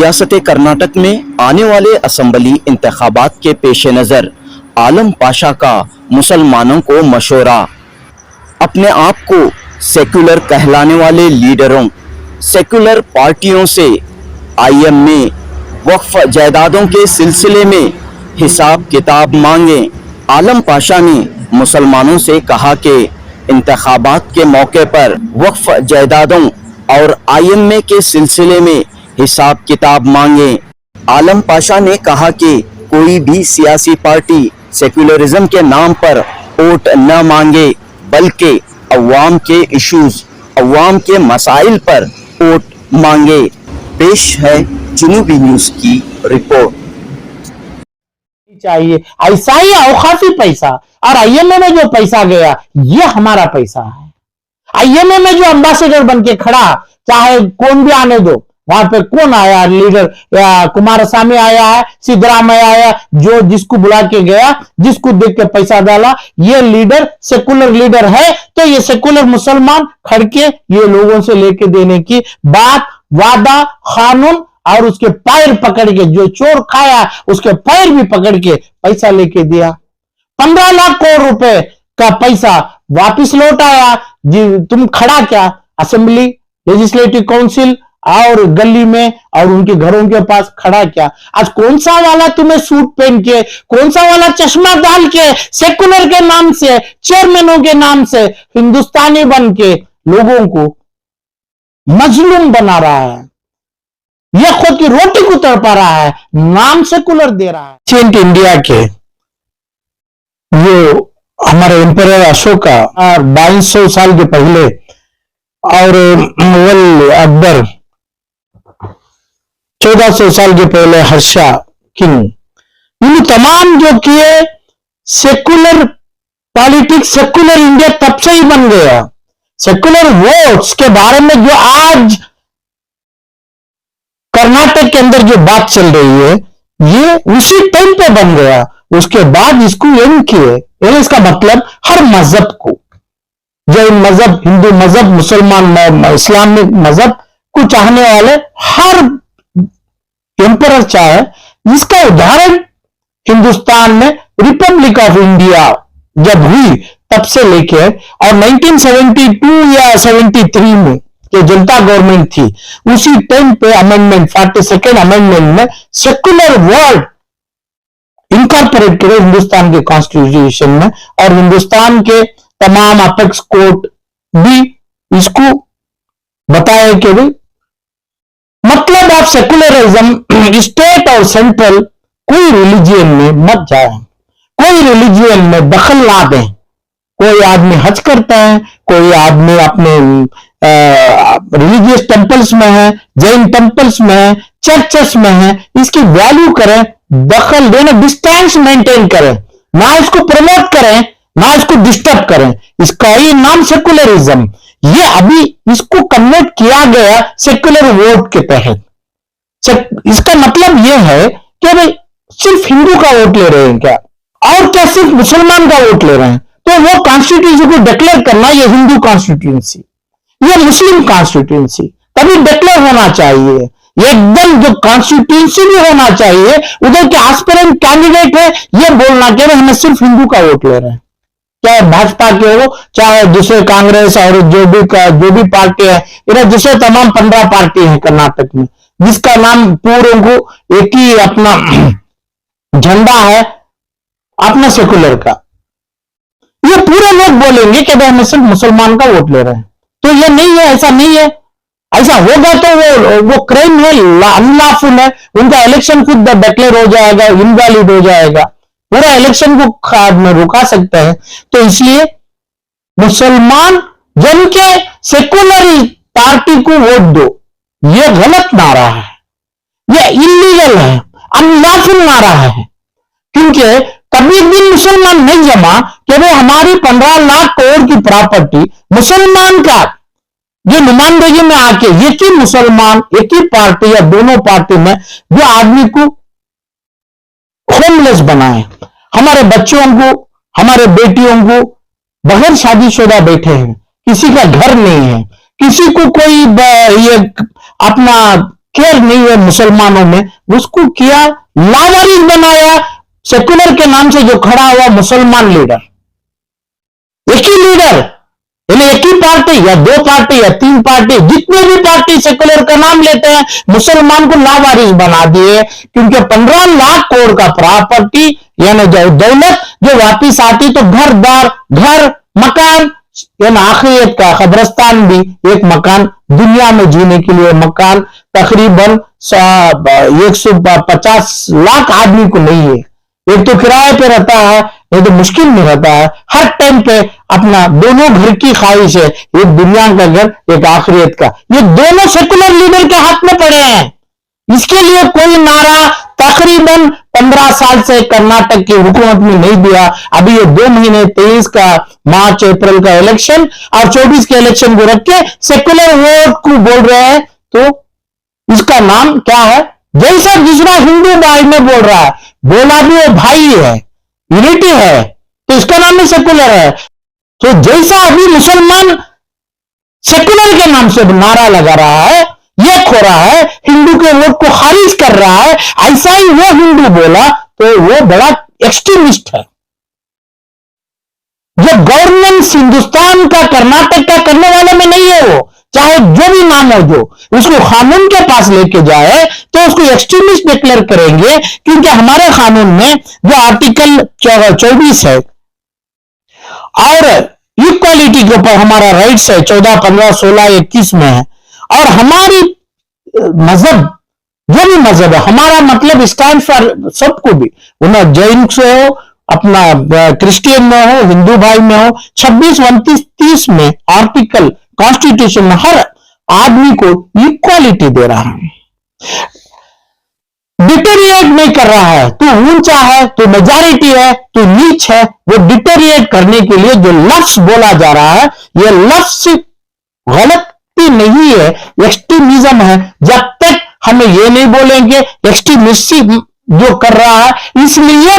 रियासत कर्नाटक में आने वाले असम्बली इंतखाबात के पेश नज़र आलम पाशा का मुसलमानों को मशवरा। अपने आप को सेक्युलर कहलाने वाले लीडरों, सेक्युलर पार्टियों से आईएम में वक्फ जायदादों के सिलसिले में हिसाब किताब मांगे। आलम पाशा ने मुसलमानों से कहा कि इंतखाबात के मौके पर वक्फ जायदादों और आईएमए के सिलसिले में हिसाब किताब मांगे। आलम पाशा ने कहा कि कोई भी सियासी पार्टी सेक्युलरिज्म के नाम पर वोट न मांगे, बल्कि अवाम के इश्यूज, अवाम के मसाइल पर वोट मांगे। पेश है जुनूबी न्यूज की रिपोर्ट। चाहिए ऐसा ही अवकाफी पैसा, और आईएमए में जो पैसा गया ये हमारा पैसा है। आईएमए में जो एम्बेसडर बन के खड़ा, चाहे कौन भी आने दो, वहां पे कौन आया लीडर, कुमारस्वामी आया है, सिद्धरामैया आया, जो जिसको बुला के गया, जिसको देख के पैसा डाला, ये लीडर सेकुलर लीडर है। तो ये सेकुलर मुसलमान खड़ के ये लोगों से लेके देने की बात, वादा, कानून और उसके पैर पकड़ के, जो चोर खाया उसके पैर भी पकड़ के पैसा लेके दिया। 15 लाख करोड़ रुपए का पैसा वापिस लौट आया। तुम खड़ा क्या असेंबली, लेजिस्लेटिव काउंसिल और गली में और उनके घरों के पास खड़ा क्या? आज कौन सा वाला तुम्हें सूट पहन के, कौन सा वाला चश्मा डाल के, सेकुलर के नाम से, चेयरमैनों के नाम से हिंदुस्तानी बन के लोगों को मजलूम बना रहा है? यह खुद की रोटी को तड़पा रहा है, नाम सेकुलर दे रहा है। एंशिएंट इंडिया के जो हमारे एम्परर अशोका और 2200 साल के पहले और मुगल अकबर 1400 साल के पहले हर्षा किंग, इन तमाम जो किए सेकुलर पॉलिटिक्स, सेकुलर इंडिया तब से ही बन गया। सेकुलर वोट्स के बारे में जो आज कर्नाटक के अंदर जो बात चल रही है, ये उसी टाइम पे बन गया। उसके बाद इसको एंड किए। इसका मतलब हर मजहब को, जैन मजहब, हिंदू मजहब, मुसलमान, इस्लामिक मजहब को चाहने वाले हर एम्परर चाहे। इसका उदाहरण हिंदुस्तान में रिपब्लिक ऑफ इंडिया जब हुई तब से लेके, और 1972 या 73 में जो जनता गवर्नमेंट थी, उसी टाइम पे अमेंडमेंट 42nd अमेंडमेंट में सेकुलर वर्ड इनकॉर्पोरेट करे हिंदुस्तान के कॉन्स्टिट्यूशन में, और हिंदुस्तान के तमाम अपेक्स कोर्ट भी इसको बताया कि भाई मतलब ऑफ सेकुलरिज्म, स्टेट और सेंट्रल कोई रिलीजियन में मत जाए, कोई रिलीजियन में दखल ना दें। कोई आदमी हज करता है, कोई आदमी अपने रिलीजियस टेंपल्स में है, जैन टेंपल्स में है, चर्चेस में है, इसकी वैल्यू करें, दखल देना, डिस्टेंस मेंटेन करें, ना इसको प्रमोट करें, ना इसको डिस्टर्ब करें। इसका ही नाम सेकुलरिज्म। ये अभी इसको कन्वर्ट किया गया सेकुलर वोट के तहत। इसका मतलब यह है कि भाई सिर्फ हिंदू का वोट ले रहे हैं क्या, और क्या सिर्फ मुसलमान का वोट ले रहे हैं? तो वो कॉन्स्टिट्यूंसी को डिक्लेयर करना, ये हिंदू कॉन्स्टिट्यूंसी, ये मुस्लिम कॉन्स्टिट्यूंसी, तभी डिक्लेयर होना चाहिए। एकदम जो कॉन्स्टिट्यूंसी भी होना चाहिए, उधर के एस्पिरेंट कैंडिडेट है ये बोलना कि हमें सिर्फ हिंदू का वोट ले रहे हैं, चाहे भाजपा के हो, चाहे दूसरे कांग्रेस और जो भी पार्टी है, इधर दूसरे तमाम 15 पार्टी है कर्नाटक में, जिसका नाम पूरों को एक ही अपना झंडा है अपना सेकुलर का। ये पूरे लोग बोलेंगे कि भाई हम सिर्फ मुसलमान का वोट ले रहे हैं। तो ये नहीं है, ऐसा नहीं है। ऐसा होगा तो वो क्राइम है, अनलॉफुल है। उनका इलेक्शन खुद डिक्लेयर हो जाएगा, इनवैलिड हो जाएगा, पूरा इलेक्शन को खाद में रुका सकता है। तो इसलिए मुसलमान जन के सेकुलर पार्टी को वोट दो, ये गलत नारा है, ये इलीगल है, अनलॉफुल नारा है। क्योंकि कभी भी मुसलमान नहीं जमा कि भाई हमारी 15 लाख करोड़ की प्रॉपर्टी मुसलमान का जो नुमाइंदगी में आके एक ही मुसलमान, एक ही पार्टी या दोनों पार्टी में जो आदमी को होमलेस बनाए, हमारे बच्चों को, हमारे बेटियों को बगैर शादीशुदा बैठे हैं, किसी का घर नहीं है, किसी को कोई ये अपना केयर नहीं है मुसलमानों में, उसको किया लावारिस बनाया। सेकुलर के नाम से जो खड़ा हुआ मुसलमान लीडर, एक ही लीडर, यानी एक ही पार्टी या दो पार्टी या तीन पार्टी, जितने भी पार्टी सेकुलर का नाम लेते हैं, मुसलमान को लावारिस बना दिए। क्योंकि 15 लाख करोड़ का प्रॉपर्टी यानी जो दौलत जो वापिस आती तो घर बार, घर मकान, यानी आखिरत का कब्रिस्तान भी एक मकान, दुनिया में जीने के लिए मकान तकरीबन 150 लाख आदमी को नहीं है। एक तो किराए पे रहता है, नहीं तो मुश्किल में रहता है। हर टाइम पे अपना दोनों घर की ख्वाहिश है, एक दुनिया का घर, एक आखिरत का। ये दोनों सेकुलर लीडर के हाथ में पड़े हैं। इसके लिए कोई नारा तकरीबन 15 साल से कर्नाटक की हुकूमत में नहीं दिया। अभी ये 2 महीने 23 का मार्च अप्रैल का इलेक्शन और 24 के इलेक्शन को रख के सेकुलर वोट को बोल रहे हैं। तो इसका नाम क्या है? जैसा दूसरा हिंदू भाई में बोल रहा है, बोला भी वो भाई है, यूनिटी है, तो इसका नाम भी सेकुलर है। तो जैसा अभी मुसलमान सेकुलर के नाम से नारा लगा रहा है, ये खो रहा है, हिंदू के वोट को खारिज कर रहा है, ऐसा ही वो हिंदू बोला तो वो बड़ा एक्सट्रीमिस्ट है। जो गवर्नेंस हिंदुस्तान का कर्नाटक का करने वाले में नहीं है, वो चाहे जो भी नाम हो, जो उसको कानून के पास लेके जाए तो उसको एक्सट्रीमिस्ट डिक्लेयर करेंगे। क्योंकि हमारे कानून में जो आर्टिकल 24 है और इक्वालिटी के ऊपर हमारा राइट्स है 14, 15, 16, 21 में है। और हमारी मजहब जो भी मजहब है, हमारा मतलब स्टैंड फॉर सबको भी, उन्हें जैन से हो, अपना क्रिश्चियन में हो, हिंदू भाई में हो, 26, 29, 30 में आर्टिकल कॉन्स्टिट्यूशन में हर आदमी को इक्वालिटी दे रहा है, डिटेरिएट नहीं कर रहा है। तू ऊंचा है, तू मेजॉरिटी है, तू नीच है, वो डिटेरिएट करने के लिए जो लफ्ज बोला जा रहा है, ये लफ्ज गलती नहीं है, एक्सट्रीमिज्म है। जब तक हमें ये नहीं बोलेंगे एक्सट्रीमिज्म जो कर रहा है, इसलिए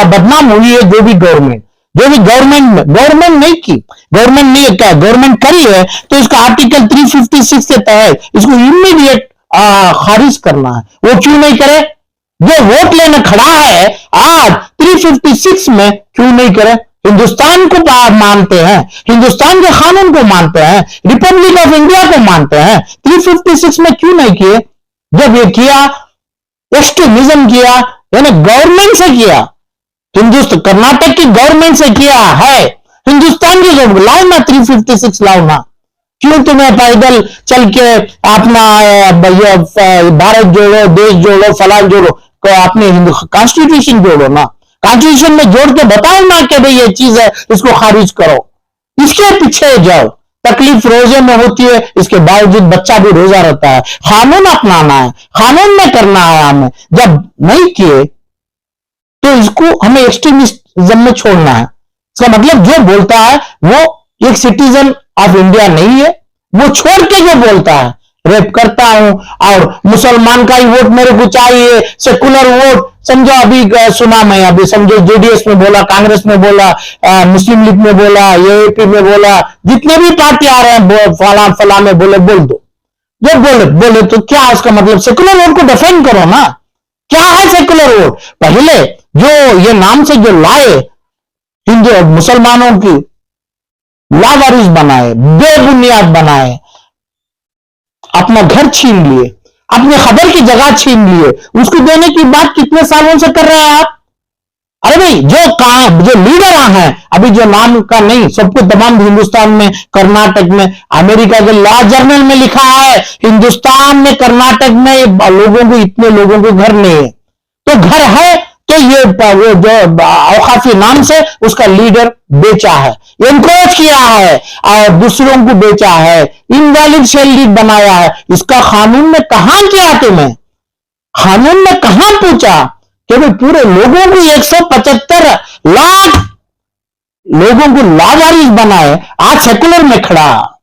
बदनाम हुई है जो भी गवर्नमेंट नहीं की, गवर्नमेंट नहीं क्या, गवर्नमेंट करी है तो इसका आर्टिकल 356 के तहत इसको इमीडिएट खारिज करना है। वो क्यों नहीं करे? जो वोट लेने खड़ा है आज 356 में, क्यों नहीं करे? हिंदुस्तान को मानते हैं, हिंदुस्तान के कानून को मानते हैं, रिपब्लिक ऑफ इंडिया को मानते हैं, 356 में क्यों नहीं किए? जब ये किया, एक्सट्रीमिज्म किया, यानी गवर्नमेंट से किया, हिंदुस्तान कर्नाटक की गवर्नमेंट से किया है, हिंदुस्तान की गवर्नमेंट लाओ ना 356 लाओ ना। क्यों तुम्हें पैदल चल के अपना भारत जोड़ो, देश जोड़ो, फलान जोड़ो, अपने कॉन्स्टिट्यूशन जोड़ो ना, कॉन्स्टिट्यूशन में जोड़ के बताओ ना कि भाई ये चीज है, इसको खारिज करो, इसके पीछे जाओ। तकलीफ रोजे में होती है, इसके बावजूद बच्चा भी रोजा रहता है। कानून अपनाना है, कानून में करना है हमें। जब नहीं किए तो इसको हमें एक्सट्रीमिज्म में छोड़ना है। इसका मतलब जो बोलता है वो एक सिटीजन ऑफ इंडिया नहीं है, वो छोड़ के जो बोलता है रेप करता हूं और मुसलमान का ही वोट मेरे को चाहिए, सेकुलर वोट, समझो अभी सुना मैं, अभी समझो जेडीएस में बोला, कांग्रेस में बोला, मुस्लिम लीग में बोला, एएपी में बोला, जितने भी पार्टी आ रहे हैं फला फला में बोले, बोल दो। जब बोले तो क्या उसका मतलब? सेकुलर वोट को डिफेंड करो ना। क्या है सेकुलर वोट? पहले जो ये नाम से जो लाए, हिंदू मुसलमानों की लावारिस बनाए, बेबुनियाद बनाए, अपना घर छीन लिए, अपने खबर की जगह छीन लिए, उसको देने की बात कितने सालों से कर रहे हैं आप? अरे भाई जो लीडर हैं, अभी जो नाम का नहीं, सबको तमाम हिंदुस्तान में, कर्नाटक में, अमेरिका के लॉ जर्नल में लिखा है, हिंदुस्तान में कर्नाटक में लोगों को, इतने लोगों को घर नहीं है। तो घर है तो ये वो जो औकाफी नाम से उसका लीडर बेचा है, एनकरेज किया है और दूसरों को बेचा है, इनवैलिड शेल्ड बनाया है। इसका कानून में कहां किया तुमने? कानून में कहां पूछा कि भाई पूरे लोगों को 175 लाख लोगों को लावारिस बनाए, आज सेकुलर में खड़ा,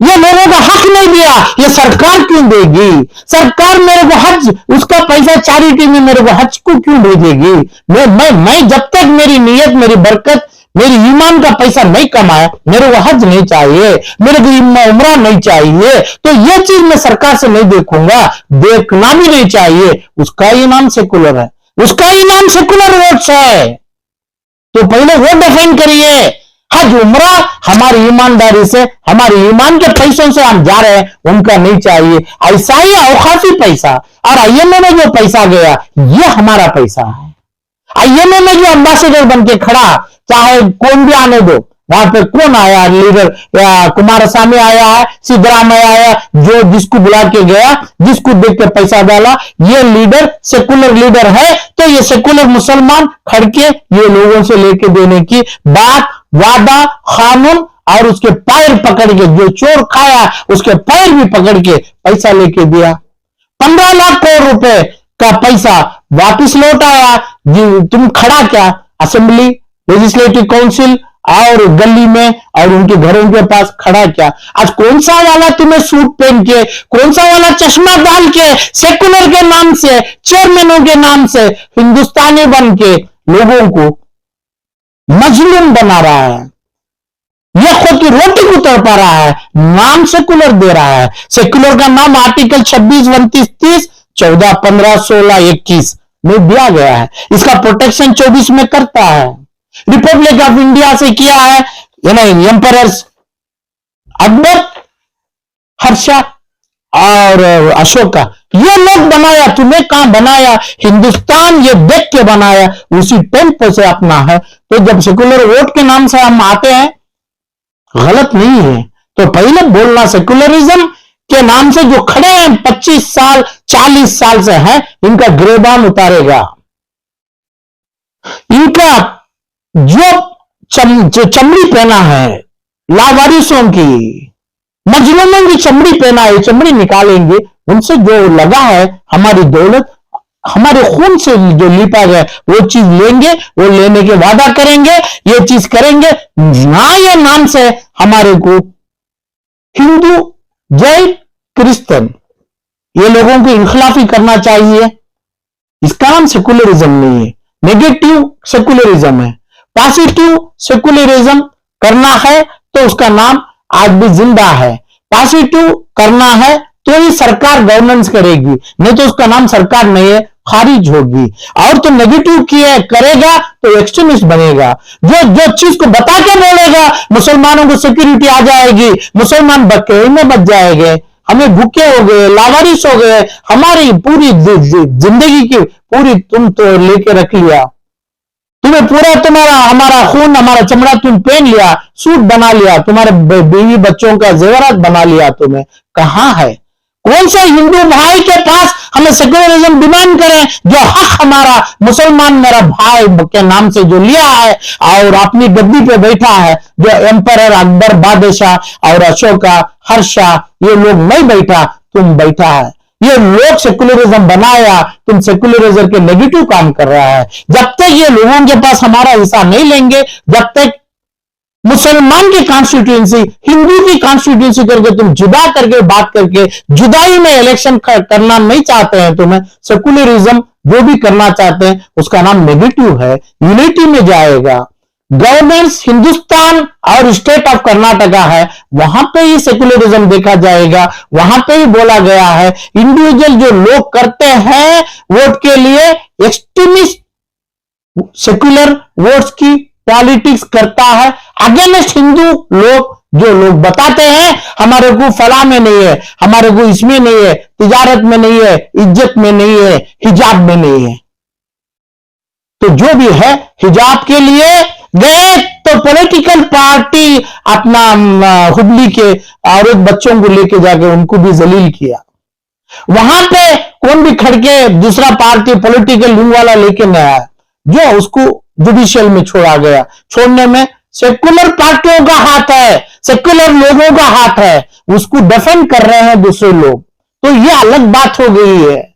ये लोगों का हक नहीं दिया, ये सरकार क्यों देगी? सरकार मेरे को हज, उसका पैसा चैरिटी में मेरे को हज को क्यों भेजेगी? मैं जब तक मेरी नीयत, मेरी बरकत, मेरी ईमान का पैसा नहीं कमाया, मेरे को हज नहीं चाहिए, मेरे को उम्रा नहीं चाहिए, तो ये चीज मैं सरकार से नहीं देखूंगा, देखना भी नहीं चाहिए, उसका ही नाम सेकुलर है, उसका ही नाम सेकुलर वोट्स है। तो पहले वो डिफाइन करिए। हज उम्रा हमारी ईमानदारी से, हमारी ईमान के पैसों से हम जा रहे हैं, उनका नहीं चाहिए। ऐसा ही औखाफी पैसा और आईएमए में जो पैसा गया, ये हमारा पैसा है। आईएमए में जो एम्बेसडर बन के खड़ा, चाहे कौन भी आने दो, वहां पे कौन आया लीडर, कुमारस्वामी आया है, सिद्धरामैया आया, जो जिसको बुला के गया, जिसको देख के पैसा डाला, ये लीडर सेकुलर लीडर है, तो ये सेकुलर मुसलमान खड़के ये लोगों से लेके देने की बात, वादा, कानून और उसके पैर पकड़ के, जो चोर खाया उसके पैर भी पकड़ के पैसा लेके दिया। 15 लाख करोड़ रुपए का पैसा वापिस लौट आया। तुम खड़ा क्या असेंबली, लेजिस्लेटिव काउंसिल और गली में और उनके घरों के पास खड़ा क्या? आज कौन सा वाला तुम्हें सूट पहन के, कौन सा वाला चश्मा डाल के, सेकुलर के नाम से, चेयरमैनों के नाम से हिंदुस्तानी बन के लोगों को मजलूम बना रहा है, यह खुद की रोटी को तड़पा रहा है, नाम सेकुलर दे रहा है। सेकुलर का नाम आर्टिकल 26, 29, 30, 14, 15, 16, 21 में दिया गया है। इसका प्रोटेक्शन 24 में करता है। रिपब्लिक ऑफ इंडिया से किया है एम्परर्स अकबर, हर्षा और अशोका, ये लोग बनाया। तुम्हें कहां बनाया? हिंदुस्तान ये देख के बनाया, उसी टेम्पो से अपना है। तो जब सेकुलर वोट के नाम से हम आते हैं, गलत नहीं है। तो पहले बोलना सेकुलरिज्म के नाम से जो खड़े हैं 25 साल 40 साल से हैं, इनका गिरबान उतारेगा। इनका जो चमड़ी पहना है लावारिसों की, मजलूमों की चमड़ी पहना है, चमड़ी निकालेंगे। उनसे जो लगा है हमारी दौलत, हमारे खून से जो लिपा गया, वो चीज लेंगे, वो लेने के वादा करेंगे, ये चीज करेंगे ना। ये नाम से हमारे को हिंदू, जैन, क्रिश्चियन, ये लोगों को इनखिलाफी करना चाहिए। इसका नाम सेकुलरिज्म नहीं है, नेगेटिव सेकुलरिज्म है। पॉजिटिव सेकुलरिज्म करना है तो उसका नाम आज भी जिंदा है। पॉजिटिव करना है तो ही सरकार गवर्नेंस करेगी, नहीं तो उसका नाम सरकार नहीं है, खारिज होगी। और तो नेगेटिव किए करेगा तो एक्सट्रीमिस्ट बनेगा। जो चीज को बता के बोलेगा मुसलमानों को सिक्योरिटी आ जाएगी, मुसलमान बकरे में बच जाएंगे, हमें भूखे हो गए, लावारिस हो गए, हमारी पूरी जिंदगी की पूरी तुम तो लेके रख लिया, तुम्हें पूरा तुम्हारा हमारा खून हमारा चमड़ा तुम पहन लिया, सूट बना लिया, तुम्हारे बीवी बच्चों का जेवरात बना लिया। तुम्हें कहां है? कौन सा हिंदू भाई के पास हमें सेकुलरिज्म डिमांड करें? जो हक हमारा मुसलमान मेरा भाई के नाम से जो लिया है और अपनी गद्दी पे बैठा है, जो एम्परर अकबर, बादशाह और अशोका, हर्षा, ये लोग नहीं बैठा, तुम बैठा है। ये लोग सेकुलरिज्म बनाया, तुम सेकुलरिज्म के नेगेटिव काम कर रहा है। जब तक ये लोगों के पास हमारा हिस्सा नहीं लेंगे, जब तक मुसलमान की कॉन्स्टिट्यूएंसी हिंदू की कॉन्स्टिट्यूएंसी करके तुम जुदा करके बात करके जुदाई में इलेक्शन करना नहीं चाहते हैं, तुम्हें सेकुलरिज्म जो भी करना चाहते हैं उसका नाम नेगेटिव है, यूनिटी में जाएगा। गवर्नेंस हिंदुस्तान और स्टेट ऑफ कर्नाटका है, वहां पे ही सेकुलरिज्म देखा जाएगा। वहां पे ही बोला गया है इंडिविजुअल जो लोग करते हैं वोट के लिए, एक्सट्रीमिस्ट सेकुलर वोट्स की पॉलिटिक्स करता है अगेंस्ट हिंदू लोग, जो लोग बताते हैं हमारे को फला में नहीं है, हमारे को इसमें नहीं है, तिजारत में नहीं है, इज्जत में नहीं है, हिजाब में नहीं है। तो जो भी है हिजाब के लिए गए तो पॉलिटिकल पार्टी अपना हुबली के और एक बच्चों को लेके जाके उनको भी जलील किया। वहां पे कौन भी खड़के दूसरा पार्टी पॉलिटिकल विंग वाला लेके नहीं आया, जो उसको जुडिशियल में छोड़ा गया। छोड़ने में सेकुलर पार्टियों का हाथ है, सेकुलर लोगों का हाथ है, उसको डिफेंड कर रहे हैं दूसरे लोग, तो ये अलग बात हो गई है।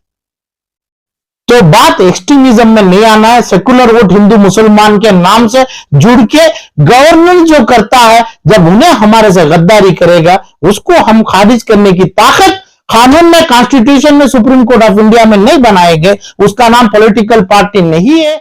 तो बात एक्सट्रीमिज्म में नहीं आना है। सेकुलर वोट हिंदू मुसलमान के नाम से जुड़ के गवर्नेंस जो करता है, जब उन्हें हमारे से गद्दारी करेगा उसको हम खारिज करने की ताकत कानून में, कॉन्स्टिट्यूशन में, सुप्रीम कोर्ट ऑफ इंडिया में नहीं बनाएंगे। उसका नाम पॉलिटिकल पार्टी नहीं है।